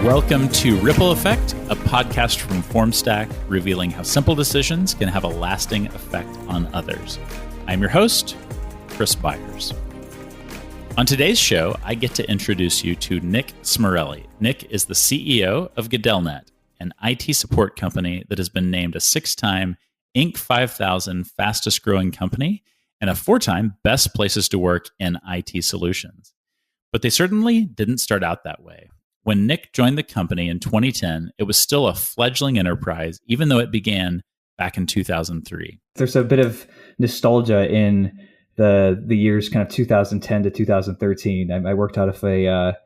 Welcome to Ripple Effect, a podcast from Formstack revealing how simple decisions can have a lasting effect on others. I'm your host, Chris Byers. On today's show, I get to introduce you to Nick Smirelli. Nick is the CEO of GadellNet, an IT support company that has been named a 6-time Inc. 5000 fastest growing company and a 4-time best places to work in IT solutions. But they certainly didn't start out that way. When Nick joined the company in 2010, it was still a fledgling enterprise, even though it began back in 2003. There's a bit of nostalgia in the years kind of 2010 to 2013. I worked out of a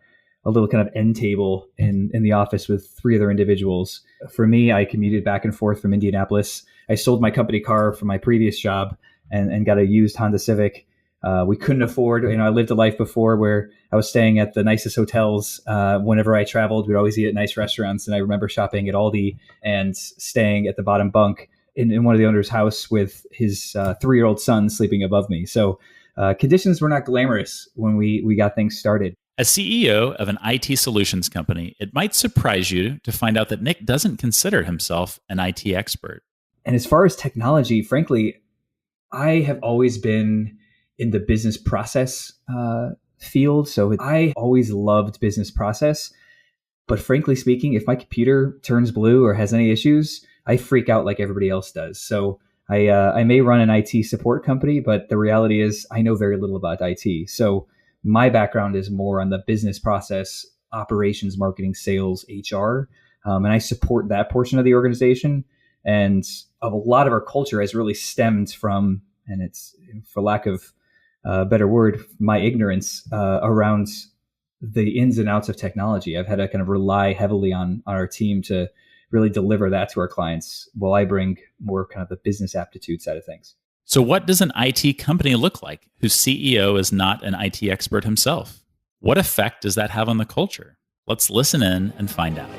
little kind of end table in the office with 3 other individuals. For me, I commuted back and forth from Indianapolis. I sold my company car from my previous job and got a used Honda Civic. We couldn't afford, I lived a life before where I was staying at the nicest hotels. Whenever I traveled, we'd always eat at nice restaurants. And I remember shopping at Aldi and staying at the bottom bunk in one of the owner's house with his 3-year-old son sleeping above me. So conditions were not glamorous when we got things started. As CEO of an IT solutions company, it might surprise you to find out that Nick doesn't consider himself an IT expert. And as far as technology, frankly, I have always been in the business process field. So I always loved business process. But frankly speaking, if my computer turns blue or has any issues, I freak out like everybody else does. So I may run an IT support company, but the reality is I know very little about IT. So my background is more on the business process, operations, marketing, sales, HR. And I support that portion of the organization. And a lot of our culture has really stemmed from, and it's for lack of better word, my ignorance around the ins and outs of technology. I've had to kind of rely heavily on our team to really deliver that to our clients while I bring more kind of the business aptitude side of things. So what does an IT company look like whose CEO is not an IT expert himself? What effect does that have on the culture? Let's listen in and find out.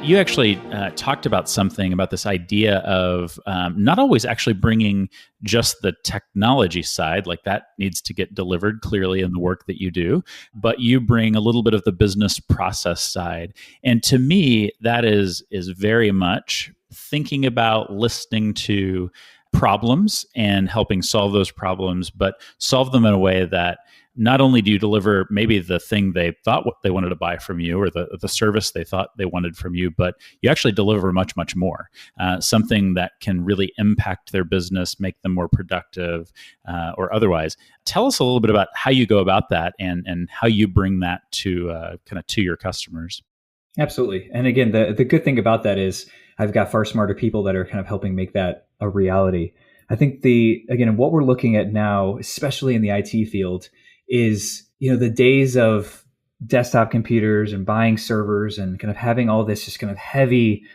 You actually talked about something about this idea of not always actually bringing just the technology side, like that needs to get delivered clearly in the work that you do, but you bring a little bit of the business process side. And to me, that is very much thinking about listening to problems and helping solve those problems, but solve them in a way that not only do you deliver maybe the thing they thought what they wanted to buy from you or the service they thought they wanted from you, but you actually deliver much, much more, something that can really impact their business, make them more productive or otherwise. Tell us a little bit about how you go about that and how you bring that to kind of to your customers. Absolutely. And again, the good thing about that is I've got far smarter people that are kind of helping make that a reality. I think what we're looking at now, especially in the IT field, is, the days of desktop computers and buying servers and kind of having all this just kind of heavy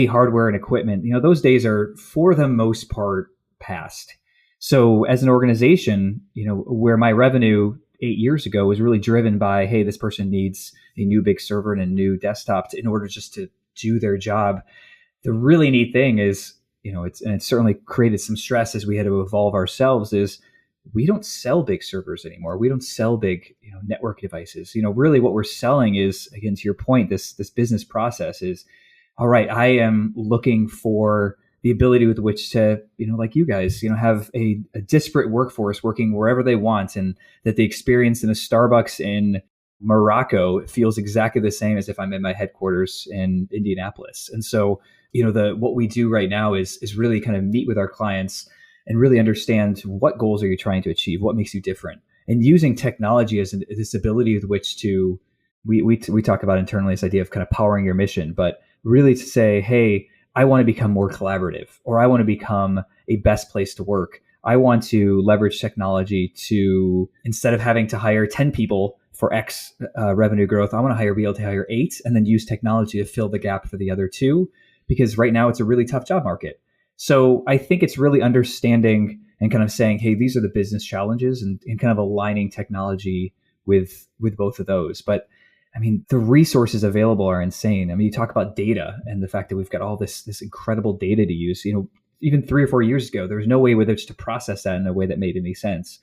hardware and equipment, those days are for the most part past. So as an organization, where my revenue 8 years ago was really driven by, hey, this person needs a new big server and a new desktop in order just to do their job. The really neat thing is, it certainly created some stress as we had to evolve ourselves, is we don't sell big servers anymore. We don't sell big, network devices. Really what we're selling is, again, to your point, this business process is, all right, I am looking for the ability with which to, like you guys, have a disparate workforce working wherever they want, and that the experience in a Starbucks in Morocco feels exactly the same as if I'm in my headquarters in Indianapolis. And so, what we do right now is really kind of meet with our clients and really understand what goals are you trying to achieve, what makes you different, and using technology as this ability with which to, we talk about internally this idea of kind of powering your mission, but really to say, hey, I want to become more collaborative, or I want to become a best place to work. I want to leverage technology to, instead of having to hire 10 people for X revenue growth, I want to be able to hire 8 and then use technology to fill the gap for the other 2, because right now it's a really tough job market. So I think it's really understanding and kind of saying, hey, these are the business challenges, and kind of aligning technology with both of those. But I mean, the resources available are insane. I mean, you talk about data and the fact that we've got all this incredible data to use. Even 3 or 4 years ago, there was no way with which to process that in a way that made any sense.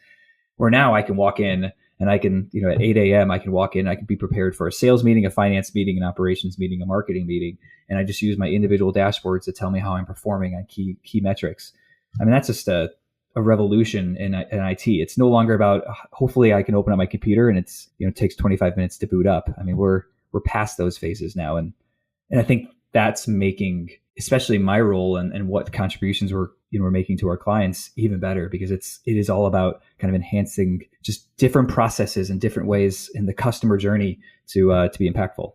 Where now I can walk in And I can, at 8 a.m., I can walk in, I can be prepared for a sales meeting, a finance meeting, an operations meeting, a marketing meeting. And I just use my individual dashboards to tell me how I'm performing on key metrics. I mean, that's just a revolution in IT. It's no longer about, hopefully I can open up my computer and it's, it takes 25 minutes to boot up. I mean, we're past those phases now. And I think that's making, especially my role and what contributions we're making to our clients even better, because it is all about kind of enhancing just different processes and different ways in the customer journey to be impactful.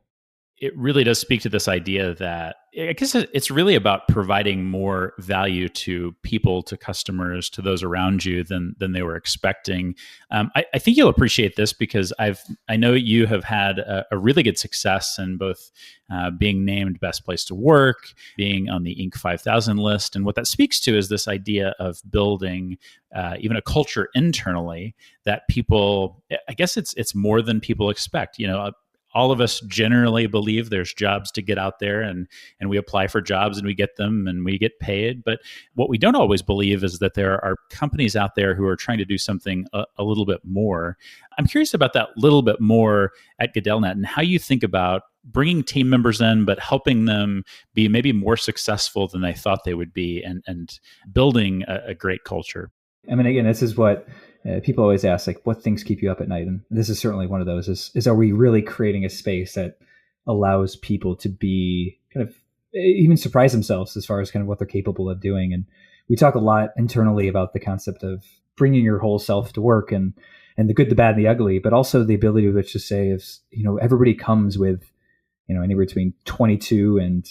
It really does speak to this idea that I guess it's really about providing more value to people, to customers, to those around you than they were expecting. I think you'll appreciate this because I know you have had a really good success in both being named Best Place to Work, being on the Inc. 5000 list, and what that speaks to is this idea of building even a culture internally that people. I guess it's more than people expect. All of us generally believe there's jobs to get out there and we apply for jobs and we get them and we get paid. But what we don't always believe is that there are companies out there who are trying to do something a little bit more. I'm curious about that little bit more at GadellNet and how you think about bringing team members in, but helping them be maybe more successful than they thought they would be and building a great culture. I mean, again, this is what people always ask, like, what things keep you up at night? And this is certainly one of those is are we really creating a space that allows people to be kind of even surprise themselves as far as kind of what they're capable of doing? And we talk a lot internally about the concept of bringing your whole self to work and the good, the bad, and the ugly, but also the ability which to say is, everybody comes with, anywhere between 22 and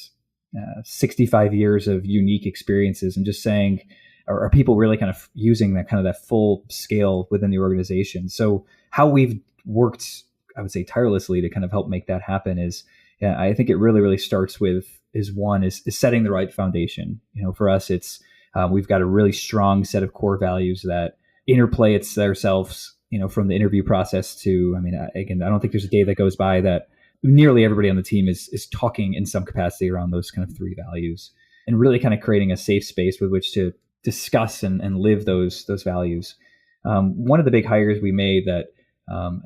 65 years of unique experiences, and just saying, are people really kind of using that full scale within the organization? So how we've worked, I would say, tirelessly to kind of help make that happen is, I think it really, really starts with is setting the right foundation. For us, it's we've got a really strong set of core values that interplay ourselves, from the interview process to, I mean, again, I don't think there's a day that goes by that nearly everybody on the team is talking in some capacity around those kind of three values, and really kind of creating a safe space with which to discuss and live those values. One of the big hires we made that,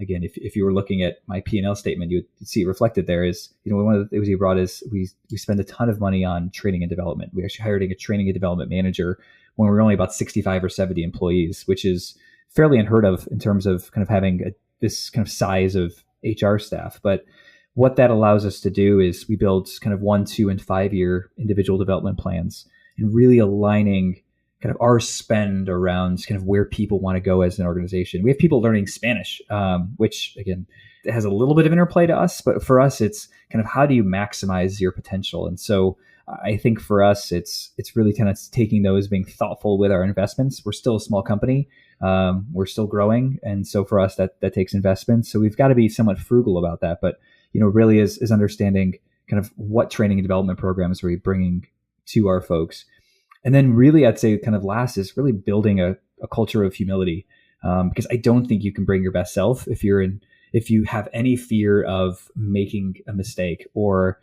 again, if you were looking at my P&L statement, you would see it reflected there is, one of the things we brought is we spend a ton of money on training and development. We actually hired a training and development manager when we were only about 65 or 70 employees, which is fairly unheard of in terms of kind of having this kind of size of HR staff. But what that allows us to do is we build kind of 1, 2, and 5 year individual development plans, and really aligning kind of our spend around kind of where people want to go as an organization. We have people learning Spanish, which again, it has a little bit of interplay to us, but for us, it's kind of how do you maximize your potential? And so I think for us, it's really kind of taking those, being thoughtful with our investments. We're still a small company. We're still growing. And so for us, that takes investment. So we've got to be somewhat frugal about that, but really is understanding kind of what training and development programs are we bringing to our folks. And then really, I'd say kind of last is really building a culture of humility, because I don't think you can bring your best self if you have any fear of making a mistake or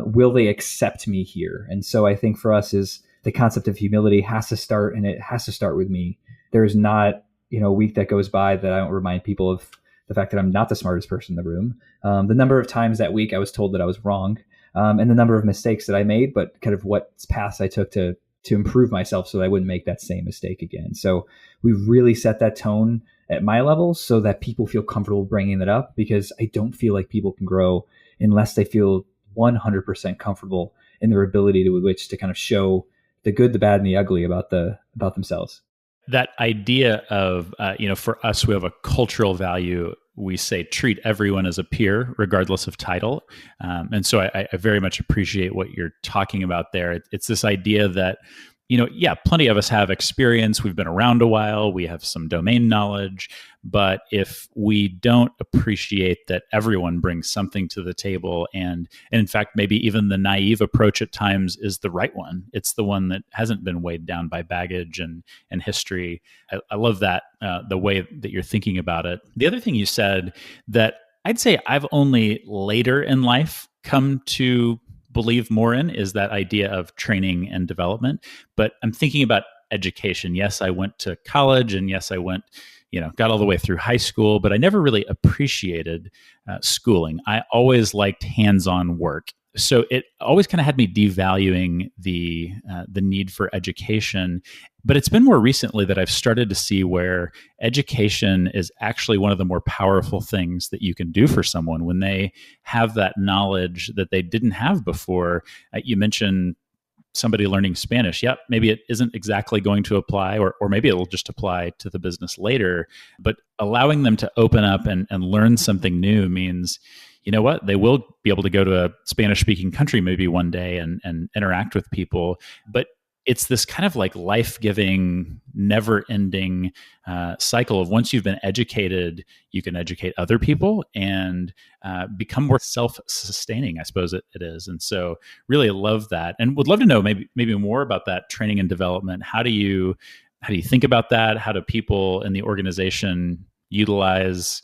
will they accept me here? And so I think for us is the concept of humility has to start, and it has to start with me. There's not a week that goes by that I don't remind people of the fact that I'm not the smartest person in the room. The number of times that week I was told that I was wrong, and the number of mistakes that I made, but kind of what paths I took to improve myself so that I wouldn't make that same mistake again. So we really set that tone at my level so that people feel comfortable bringing it up, because I don't feel like people can grow unless they feel 100% comfortable in their ability to which to kind of show the good, the bad, and the ugly about themselves. That idea of, for us, we have a cultural value. We say treat everyone as a peer, regardless of title. And so I very much appreciate what you're talking about there. It's this idea that, plenty of us have experience. We've been around a while. We have some domain knowledge. But if we don't appreciate that everyone brings something to the table, and in fact, maybe even the naive approach at times is the right one. It's the one that hasn't been weighed down by baggage and history. I love that, the way that you're thinking about it. The other thing you said that I'd say I've only later in life come to believe more in is that idea of training and development. But I'm thinking about education. Yes, I went to college, and yes, I went got all the way through high school, but I never really appreciated schooling. I always liked hands-on work. So it always kind of had me devaluing the need for education. But it's been more recently that I've started to see where education is actually one of the more powerful things that you can do for someone when they have that knowledge that they didn't have before. You mentioned somebody learning Spanish. Yep, maybe it isn't exactly going to apply, or maybe it'll just apply to the business later. But allowing them to open up and learn something new means, you know what, they will be able to go to a Spanish-speaking country maybe one day and interact with people. But it's this kind of like life-giving, never-ending cycle of once you've been educated, you can educate other people and become more self-sustaining, I suppose it is. And so really love that, and would love to know maybe more about that training and development. How do you think about that? How do people in the organization utilize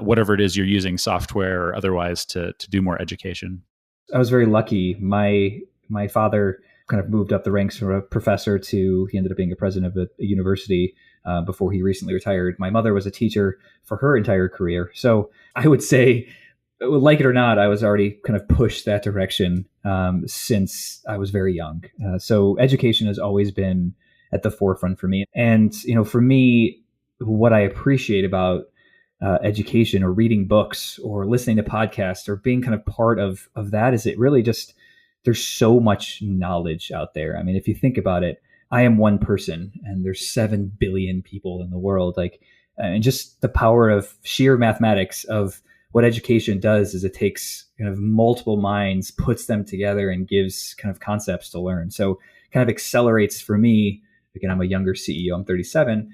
whatever it is you're using, software or otherwise, to do more education? I was very lucky. My father kind of moved up the ranks from a professor to, he ended up being a president of a university before he recently retired. My mother was a teacher for her entire career. So I would say, like it or not, I was already kind of pushed that direction since I was very young. So education has always been at the forefront for me. And, for me, what I appreciate about education or reading books or listening to podcasts or being kind of part of that is it really just, there's so much knowledge out there. I mean, if you think about it, I am one person and there's 7 billion people in the world. And just the power of sheer mathematics of what education does is it takes kind of multiple minds, puts them together and gives kind of concepts to learn. So kind of accelerates for me. Again, I'm a younger CEO, I'm 37,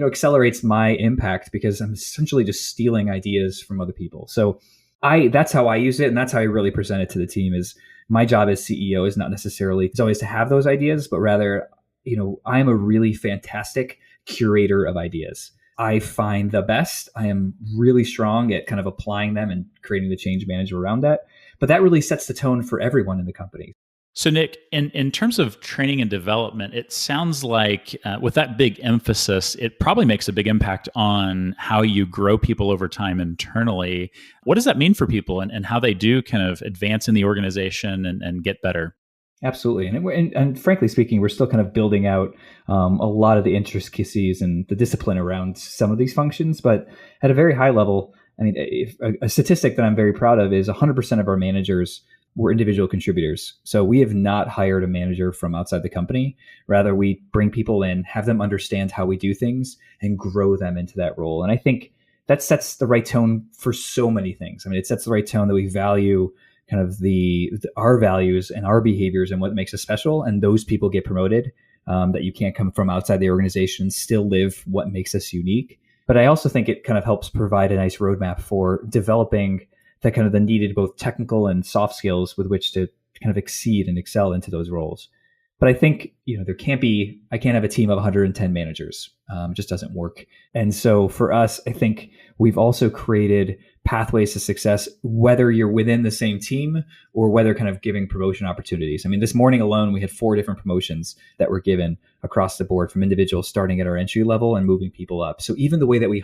accelerates my impact because I'm essentially just stealing ideas from other people. So that's how I use it. And that's how I really present it to the team is my job as CEO is not necessarily it's always to have those ideas, but rather, I'm a really fantastic curator of ideas. I find the best. I am really strong at kind of applying them and creating the change management around that. But that really sets the tone for everyone in the company. So Nick, in terms of training and development, it sounds like with that big emphasis, it probably makes a big impact on how you grow people over time internally. What does that mean for people and how they do kind of advance in the organization and get better? Absolutely. And frankly speaking, we're still kind of building out a lot of the intricacies and the discipline around some of these functions. But at a very high level, I mean, a statistic that I'm very proud of is 100% of our managers were individual contributors. So we have not hired a manager from outside the company. Rather, we bring people in, have them understand how we do things and grow them into that role. And I think that sets the right tone for so many things. I mean, it sets the right tone that we value kind of our values and our behaviors and what makes us special. And those people get promoted, that you can't come from outside the organization and still live what makes us unique. But I also think it kind of helps provide a nice roadmap for developing that kind of the needed both technical and soft skills with which to kind of exceed and excel into those roles. But I think, I can't have a team of 110 managers. It just doesn't work. And so for us, I think we've also created pathways to success, whether you're within the same team or whether kind of giving promotion opportunities. I mean, this morning alone, we had 4 different promotions that were given across the board from individuals starting at our entry level and moving people up. So even the way that we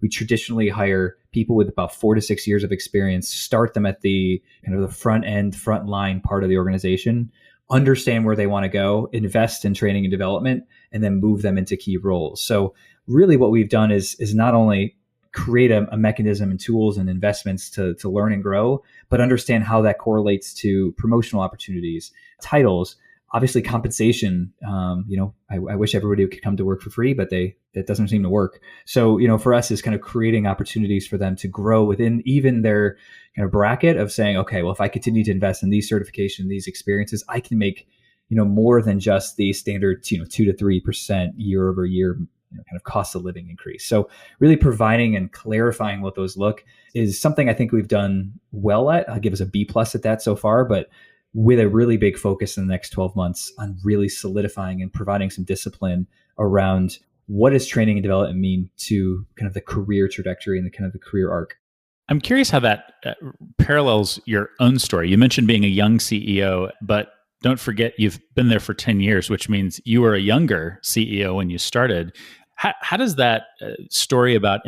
traditionally hire people with about 4 to 6 years of experience, start them at the kind of the front line part of the organization, understand where they want to go, invest in training and development, and then move them into key roles. So really what we've done is not only create a mechanism and tools and investments to learn and grow, but understand how that correlates to promotional opportunities, titles, obviously compensation. I wish everybody could come to work for free, but that doesn't seem to work. So, for us is kind of creating opportunities for them to grow within even their kind of bracket of saying, okay, well, if I continue to invest in these certifications, these experiences, I can make, more than just the standard, 2 to 3% year over year kind of cost of living increase. So really providing and clarifying what those look is something I think we've done well at. I'll give us a B+ at that so far, but with a really big focus in the next 12 months on really solidifying and providing some discipline around what does training and development mean to kind of the career trajectory and the kind of the career arc. I'm curious how that parallels your own story. You mentioned being a young CEO, but don't forget you've been there for 10 years, which means you were a younger CEO when you started. How does that story about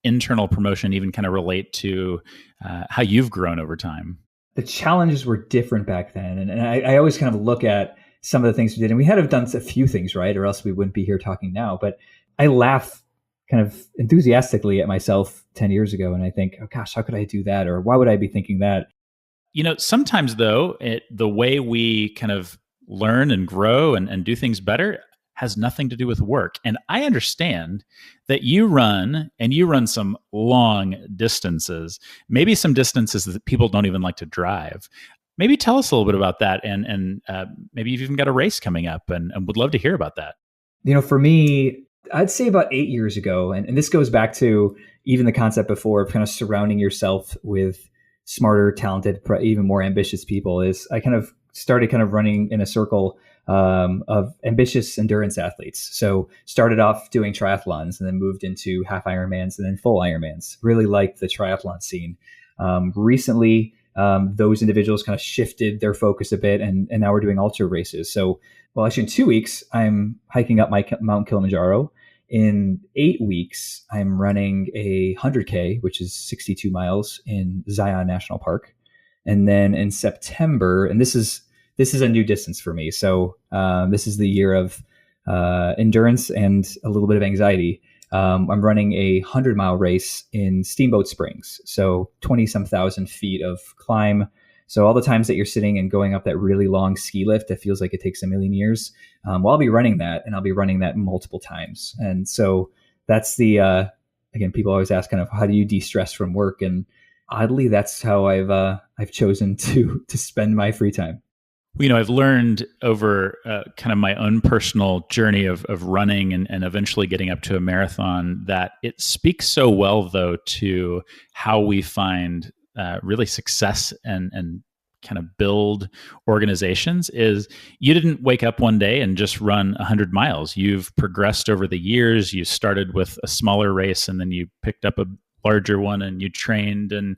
internal promotion even kind of relate to how you've grown over time? The challenges were different back then. And I always kind of look at some of the things we did, and we had to have done a few things right, or else we wouldn't be here talking now. But I laugh kind of enthusiastically at myself 10 years ago. And I think, oh gosh, how could I do that? Or why would I be thinking that? Sometimes though, the way we kind of learn and grow and do things better has nothing to do with work. And I understand that you run some long distances, maybe some distances that people don't even like to drive. Maybe tell us a little bit about that. And maybe you've even got a race coming up and would love to hear about that. For me, I'd say about 8 years ago, and this goes back to even the concept before of kind of surrounding yourself with smarter, talented, even more ambitious people, is I kind of started kind of running in a circle of ambitious endurance athletes. So started off doing triathlons and then moved into half Ironmans and then full Ironmans. Really liked the triathlon scene. Recently, those individuals kind of shifted their focus a bit, and now we're doing ultra races. So, well, actually in 2 weeks, I'm hiking up my Mount Kilimanjaro. In 8 weeks, I'm running a 100K, which is 62 miles in Zion National Park. And then in September, and this is a new distance for me. So this is the year of endurance and a little bit of anxiety. I'm running a 100-mile race in Steamboat Springs. So 20-some thousand feet of climb. So all the times that you're sitting and going up that really long ski lift, it feels like it takes a million years. Well, I'll be running that, and I'll be running that multiple times. And so that's the, again, people always ask kind of, how do you de-stress from work? And oddly, that's how I've chosen to spend my free time. I've learned over kind of my own personal journey of running and eventually getting up to a marathon that it speaks so well, though, to how we find really success and kind of build organizations. Is you didn't wake up one day and just run 100 miles. You've progressed over the years. You started with a smaller race, and then you picked up a larger one, and you trained, and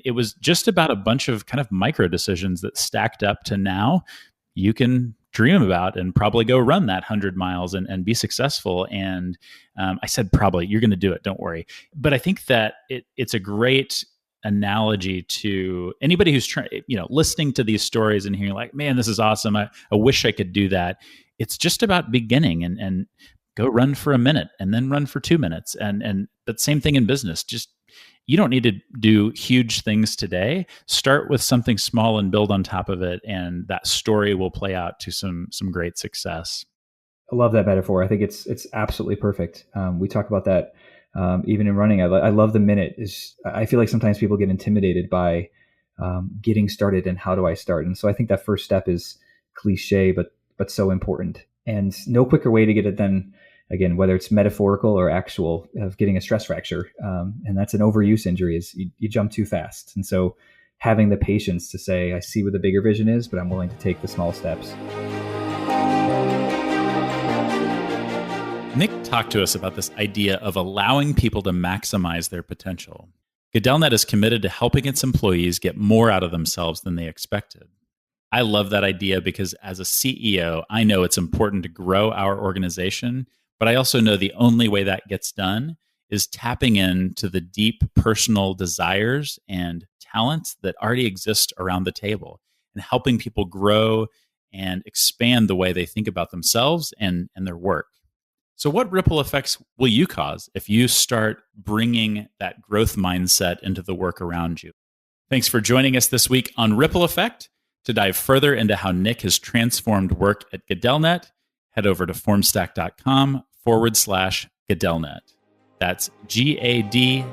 it was just about a bunch of kind of micro decisions that stacked up to now you can dream about and probably go run that 100 miles and be successful. And I said probably, you're going to do it, don't worry. But I think that it's a great analogy to anybody who's trying, listening to these stories and hearing like, man, this is awesome. I wish I could do that. It's just about beginning and go run for a minute and then run for 2 minutes. And that same thing in business. Just, you don't need to do huge things today. Start with something small and build on top of it. And that story will play out to some great success. I love that metaphor. I think it's absolutely perfect. We talk about that even in running. I love the minute. I feel like sometimes people get intimidated by getting started and how do I start? And so I think that first step is cliche, but so important. And no quicker way to get it than, again, whether it's metaphorical or actual, of getting a stress fracture. And that's an overuse injury, is you jump too fast. And so having the patience to say, I see what the bigger vision is, but I'm willing to take the small steps. Nick talked to us about this idea of allowing people to maximize their potential. GadellNet is committed to helping its employees get more out of themselves than they expected. I love that idea because as a CEO, I know it's important to grow our organization, but I also know the only way that gets done is tapping into the deep personal desires and talents that already exist around the table and helping people grow and expand the way they think about themselves and their work. So what ripple effects will you cause if you start bringing that growth mindset into the work around you? Thanks for joining us this week on Ripple Effect. To dive further into how Nick has transformed work at GadellNet, head over to formstack.com/GadellNet. That's GadellNet.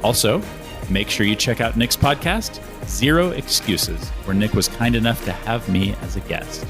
Also, make sure you check out Nick's podcast, Zero Excuses, where Nick was kind enough to have me as a guest.